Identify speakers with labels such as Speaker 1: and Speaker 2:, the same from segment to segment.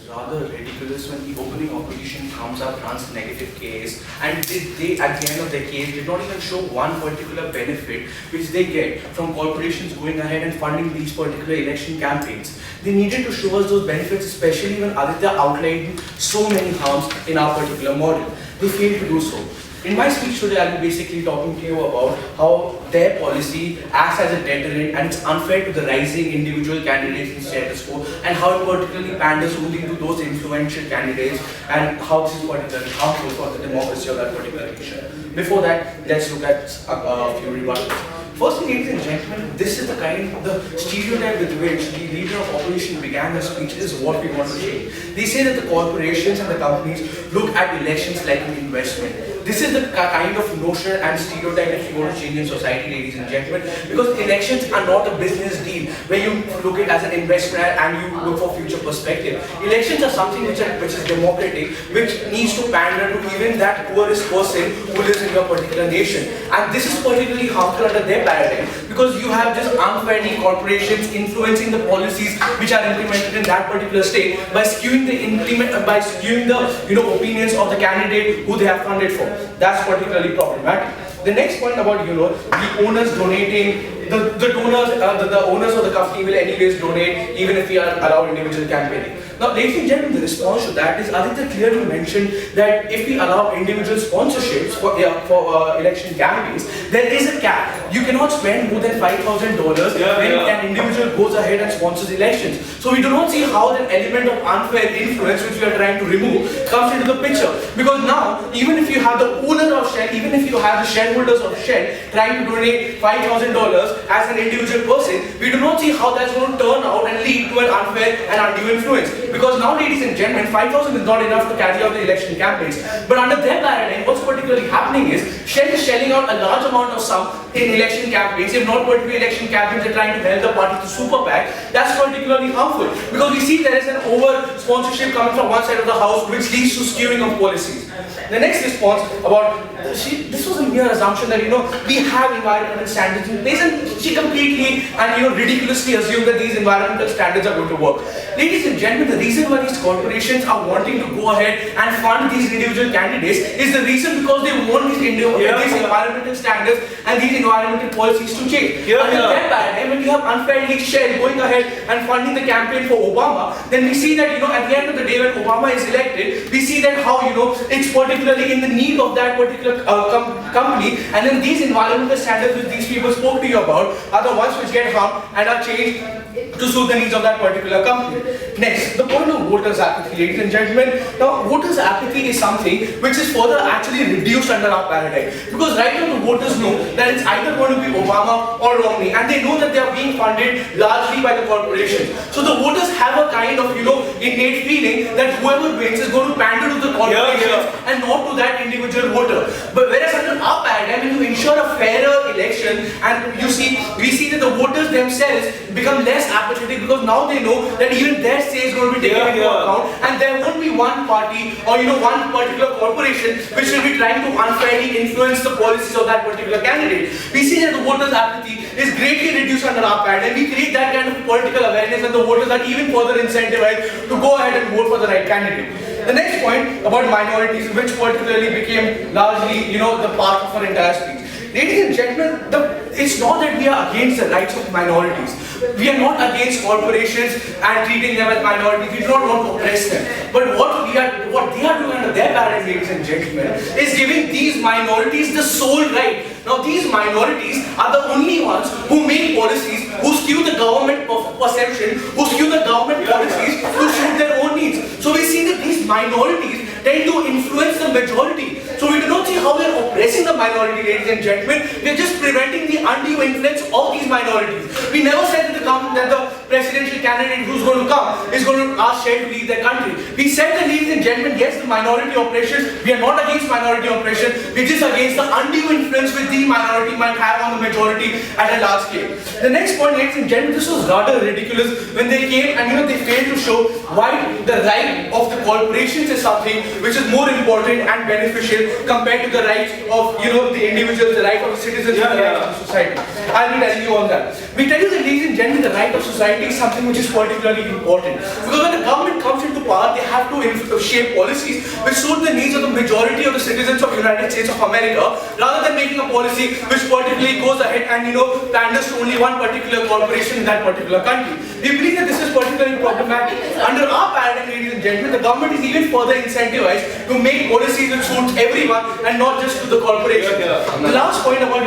Speaker 1: rather ridiculous when the opening opposition comes up, runs a negative case, and they at the end of the case did not even show one particular benefit which they get from corporations going ahead and funding these particular election campaigns. They needed to show us those benefits, especially when Aditya outlined so many harms in our particular model. They failed to do so. In my speech today, I'll be basically talking to you about how their policy acts as a deterrent and it's unfair to the rising individual candidates in status quo, and how it particularly panders only to those influential candidates, and how this is particularly harmful for the democracy of that particular nation. Before that, let's look at a few rebuttals. Firstly, ladies and gentlemen, this is the stereotype with which the leader of opposition began the speech is what we want to change. They say that the corporations and the companies look at elections like an investment. This is the kind of notion and stereotype that you want to change in society, ladies and gentlemen, because elections are not a business deal where you look at it as an investment and you look for future perspective. Elections are something which is democratic, which needs to pander to even that poorest person who lives in your particular nation. And this is particularly harmful under their paradigm, because you have just unfairly corporations influencing the policies which are implemented in that particular state by skewing the opinions of the candidate who they have funded for. That's particularly problematic. The next point about the owners donating, the owners of the company will anyways donate even if we are allowed individual campaigning. Now, ladies and gentlemen, the response to that is Aditya clearly mentioned that if we allow individual sponsorships for election campaigns, there is a cap. You cannot spend more than $5,000 when an individual goes ahead and sponsors elections. So we do not see how that element of unfair influence which we are trying to remove comes into the picture. Because now, even if you have the owner of Shell, even if you have the shareholders of Shell trying to donate $5,000 as an individual person, we do not see how that's going to turn out and lead to an unfair and undue influence. Because now, ladies and gentlemen, 5,000 is not enough to carry out the election campaigns. But under their paradigm, what's particularly happening is Shell is shelling out a large amount of sum in election campaigns. If not particularly election campaigns, they're trying to help the party to super PAC. That's particularly harmful, because we see there is an over sponsorship coming from one side of the house, which leads to skewing of policies. The next response about this was a mere assumption that we have environmental standards in place, and she completely and ridiculously assumed that these environmental standards are going to work. Ladies and gentlemen, the reason why these corporations are wanting to go ahead and fund these individual candidates is the reason because they want these environmental standards and these environmental policies to change. Under that paradigm, when you have unfairly Shell going ahead and funding the campaign for Obama, then we see that at the end of the day, when Obama is elected, we see that how it's particularly in the need of that particular company, and then these environmental standards which these people spoke to you about are the ones which get harmed and are changed to suit the needs of that particular company. Next, the point of voters' apathy, ladies and gentlemen. Now, voters' apathy is something which is further actually reduced under our paradigm, because right now the voters know that it's either going to be Obama or Romney, and they know that they are being funded largely by the corporations. So the voters have a kind of innate feeling that whoever wins is going to pander to the corporations and not to that individual voter. But whereas under our paradigm, when you ensure a fairer election, and we see that the voters themselves become less apathetic, because now they know that even their say is going to be taken into account, and there won't be one party or one particular corporation which will be trying to unfairly influence the policies of that particular candidate. We see that the voters' apathy is greatly reduced under our paradigm. We create that kind of political awareness, and the voters are even further incentivized to go ahead and vote for the right candidate. The next point about minorities, which particularly became largely, the part of our entire speech. Ladies and gentlemen, it's not that we are against the rights of minorities. We are not against corporations and treating them as minorities. We do not want to oppress them. But what they are doing under their paradigm, ladies and gentlemen, is giving these minorities the sole right. Now, these minorities are the only ones who make policies, who skew the government perception, who skew the government policies to suit their own needs. So we see that these minorities tend to influence the majority. So we do not see how we are oppressing the minority, ladies and gentlemen. We are just preventing the undue influence of these minorities. We never said that the presidential candidate who's going to come is going to ask Shell to leave their country. We said that, ladies and gentlemen, yes, the minority oppression, we are not against minority oppression, we're just against the undue influence which the minority might have on the majority at a large scale. The next point, ladies and gentlemen, this was rather ridiculous when they came and they failed to show why the right of the corporations is something which is more important and beneficial compared to the rights of the individuals, the right of the citizens, and the right of the society. I'll be telling you on that. We tell you that, ladies and gentlemen, the right of society is something which is particularly important, because when the government comes into power, they shape policies which suit the needs of the majority of the citizens of the United States of America, rather than making a policy which particularly goes ahead and panders to only one particular corporation in that particular country. We believe that this is particularly problematic. Under our paradigm, ladies and gentlemen, the government is even further incentivized to make policies which suits everyone and not just to the corporation. The last point about,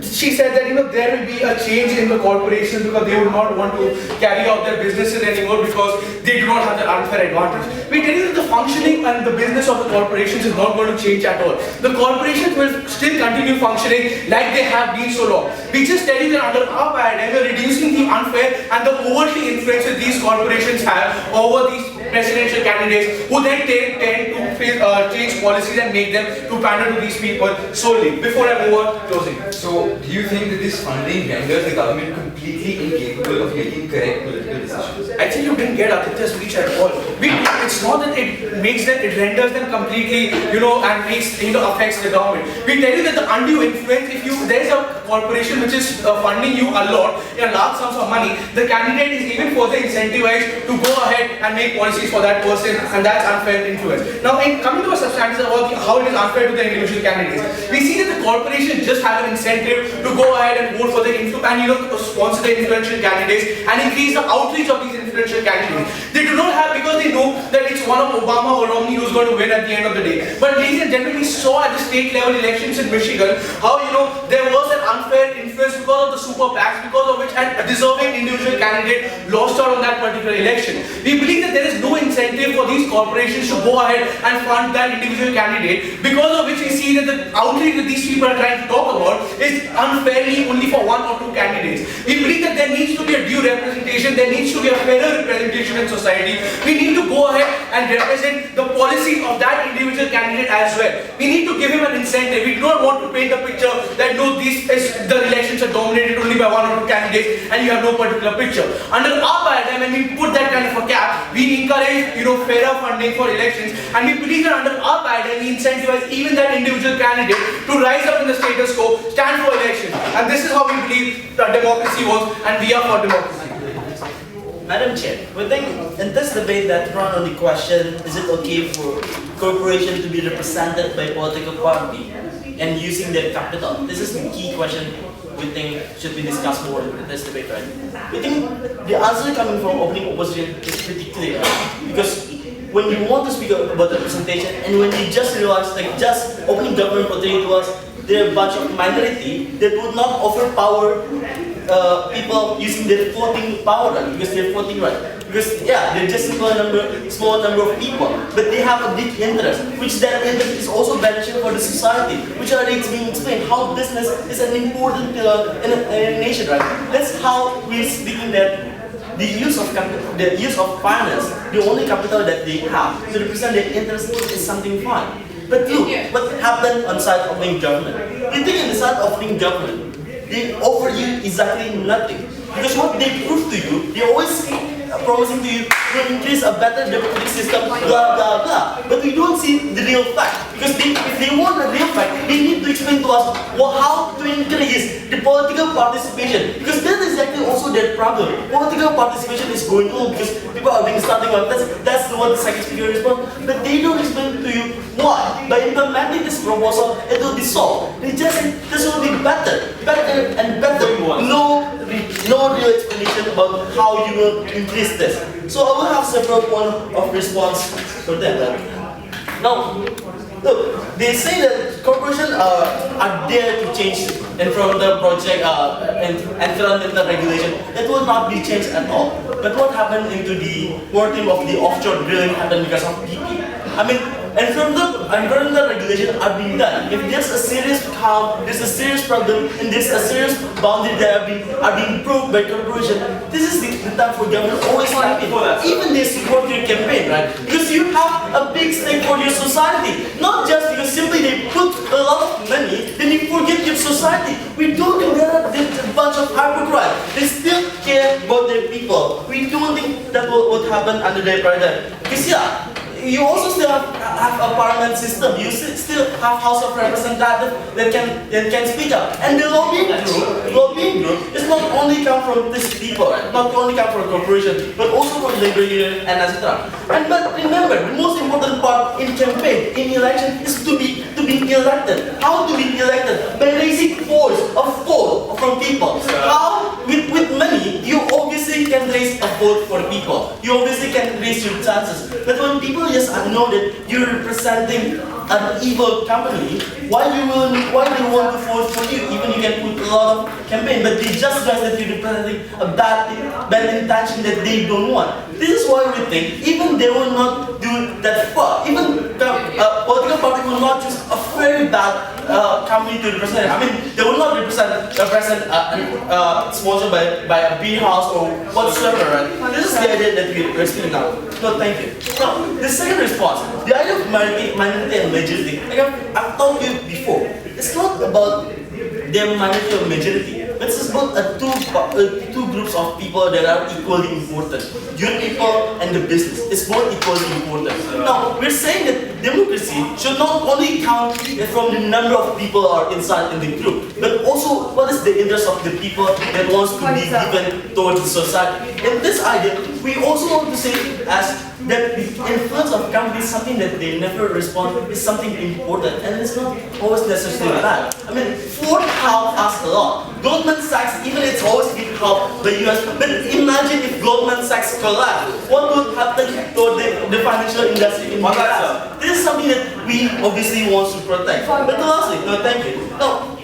Speaker 1: she said that there will be a change in the corporations because they would not want to carry out their businesses anymore because they do not have the unfair advantage. We tell you that the functioning and the business of the corporations is not going to change at all. The corporations will still continue functioning like they have been so long. We just tell you that under our paradigm, we are reducing the unfair and the overtly influence that these corporations have over these presidential candidates who then tend to change policies and make them to pander to these people solely. Before I move on, closing.
Speaker 2: So, do you think that this funding renders the government completely incapable of making correct political decisions?
Speaker 1: Actually, you didn't get Aditya's speech at all. It's not that it renders them completely, and affects the government. We tell you that the undue influence, if there is a corporation which is funding you a lot, in large sums of money, the candidate is even further incentivized to go ahead and make policies for that person, and that's unfair influence. Now, in coming to a substantive about how it is unfair to the individual candidates, we see that the corporation just have an incentive to go ahead and vote for the sponsor the influential candidates and increase the outreach of these influential candidates. They do not have, because they know that it's one of Obama or Romney who's going to win at the end of the day. But ladies and gentlemen, we saw at the state level elections in Michigan how there was an unfair influence because of the super PACs, because of which a deserving individual candidate lost out on that particular election. We believe that there is no incentive for these corporations to go ahead and fund that individual candidate, because of which we see that the outreach that these people are trying to talk about is unfairly only for one or two candidates. We believe that there needs to be a due representation, there needs to be a fairer representation in society. We need to go ahead and represent the policies of that individual candidate as well. We need to give him an incentive. We do not want to paint a picture that the elections are dominated only by one or two candidates and you have no particular picture. Under our paradigm, when we put that kind of a cap, we encourage fairer funding for elections, and we believe that under our paradigm we incentivize even that individual candidate to rise up in the status quo, stand for elections, and this is how we believe that democracy works, and we are for democracy.
Speaker 3: Madam Chair, we think in this debate that run on the question, is it okay for corporation to be represented by political party and using their capital? This is the key question we think should be discussed more in this debate, right? We think the answer coming from opening opposition is pretty clear, because when you want to speak about representation and when you just realize, just opening government portraying to us, they're a bunch of minority that would not offer power people using their voting power, right? Because they're voting right. Because they're just a small number of people, but they have a big interest, which that interest is also beneficial for the society, which already it's being explained how business is an important pillar in a nation, right? That's how we're speaking that the use of capital, the use of finance, the only capital that they have to represent their interest is something fine. But look, what happened on side opening government? You think in the side opening government, they offer you exactly nothing. Because what they prove to you, they always promising to you will increase a better democratic system, blah blah blah. But we don't see the real fact. Because if they want the real fact, they need to explain to us how to increase the political participation. Because that is exactly also their problem. Political participation is going on because people are being starting on that's what the second speaker responds. But they don't explain to you why. By implementing this proposal, it will be solved. They just say this will be better and better. No real explanation about how you will increase this. So I will have several points of response for that. Now, look, they say that corporations are there to change environmental project environmental regulation. That will not be changed at all. But what happened into the working of the offshore drilling happened because of BP. I mean, environmental regulation are being done. If there's a serious there's a serious problem, and there's a serious boundary that are being proved by corporation, this is the time for government always step in. Even they support your campaign, right? Because you have a big stake for your society. Not just because simply they put a lot of money, then you forget your society. We don't think they're a bunch of hypocrites. They still care about their people. We don't think that would happen under their paradigm. Because you also still have a parliament system. You still have House of Representatives that can speak up. And the lobbying group is not only come from these people, right? Not only come from corporations, but also from labor union and etc. And but remember, the most important part in campaign, in election, is to be elected. How to be elected? By raising voice of vote from people. How? With money, you obviously can raise a vote for people. You obviously can raise your chances. But when people just know that you're representing an evil company, why they want to vote for you? Even you can put a lot of campaign, but they just realize that you're representing a bad intention that they don't want. This is why we think even they will not do that far. Even political party will not choose a very bad company to represent. I mean, they will not represent sponsored by a beer house or whatsoever. Right? This is the idea that we're speaking now. No, thank you. Now, the second response, the idea of minority and majority. Like I've told you before, it's not about the minority or majority. It's about two groups of people that are equally important. Your people and the business. It's both equally important. Now, we're saying that democracy should not only count from the number of people are inside in the group, but also what is the interest of the people that wants to be given towards the society. In this idea, we also want to say as that the influence of companies is something that they never respond is something important, and it's not always necessarily bad. I mean, Ford helped us a lot. Goldman Sachs, even it's always been helped by US, but imagine if Goldman Sachs collapsed, what would happen to the financial industry in the US? This is something that we obviously want to protect. But lastly, no, thank you. Now,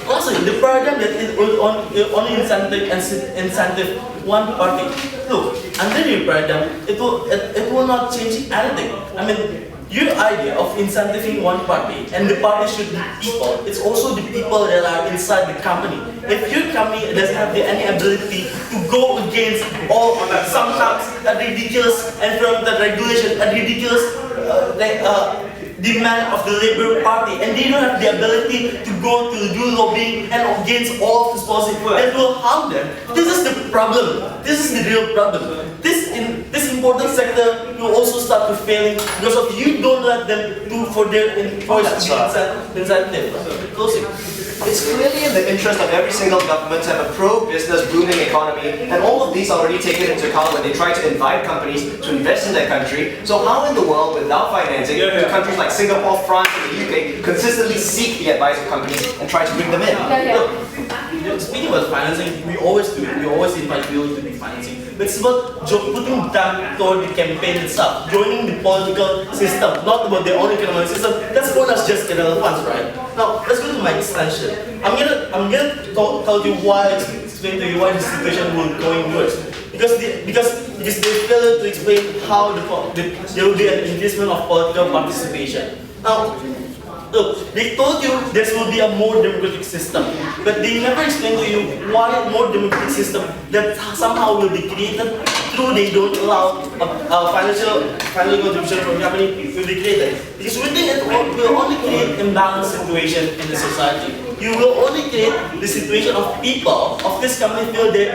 Speaker 3: also, the paradigm that is only incentive one party. Look, under your paradigm, it will not change anything. I mean, your idea of incentivizing one party and the party should be people. It's also the people that are inside the company. If your company doesn't have any ability to go against all sometimes a ridiculous and from the regulation, a ridiculous demand of the Labour Party, and they don't have the ability to go to do lobbying and against all of this policy that will harm them. This is the problem. This is the real problem. This important sector will also start to failing because of you don't let them do for their voice to be incentive. Closing.
Speaker 4: It's clearly in the interest of every single government to have a pro-business booming economy, and all of these are already taken into account when they try to invite companies to invest in their country. So how in the world, without financing, do countries like Singapore, France, and the UK consistently seek the advice of companies and try to bring them in?
Speaker 3: Look, speaking about financing, we always do it. We always invite people to be financing. But it's about putting them toward the campaign itself, joining the political system, not about their own economic system. That's for us just irrelevant, right? Now, let's go to my extension. I'm gonna tell you explain to you why the situation will going worse. Because they fail to explain how there will be an increasement of political participation. Now, look, they told you there will be a more democratic system, but they never explain to you why a more democratic system that somehow will be created through they don't allow a financial contribution from company will be created. Because we think it will only create imbalanced situation in the society. You will only create the situation of people of this company feel they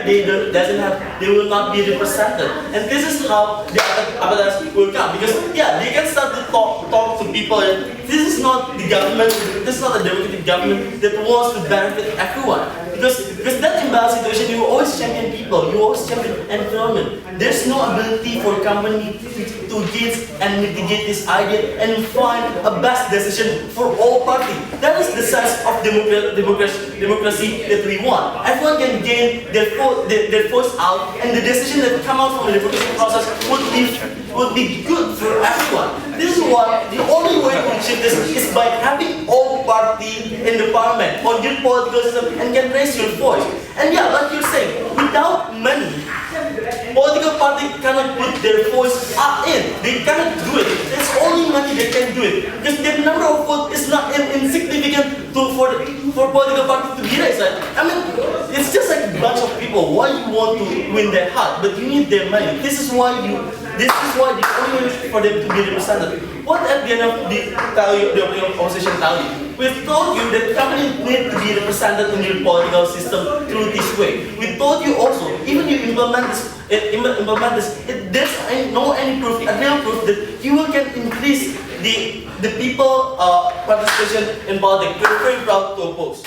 Speaker 3: will not be represented, and this is how the apparatus will come. Because they can start to talk to people. And this is not the government. This is not a democratic government that wants to benefit everyone. Because that imbalanced situation, you always champion people. You always champion environment. There's no ability for a company to gauge and mitigate this idea and find a best decision for all parties. That is the sense of democracy that we want. Everyone can gain their voice out, and the decision that come out from the democracy process would be good for everyone. This is why the only way to achieve this is by having all parties in the parliament or your political system and can raise your voice. And like you're saying, without money, political party cannot put their voice in. They cannot do it. It's only money that can do it. Because the number of votes is not insignificant for political party to be raised. I mean, it's just like a bunch of people. Why you want to win their heart, but you need their money. This is why the only way for them to be represented. What at the end of the opposition tell you? We've told you that companies need to be represented in your political system through this way. We told you also, even you implement this, there's no any proof, a real proof that you can increase the people participation in politics. We're very proud to oppose.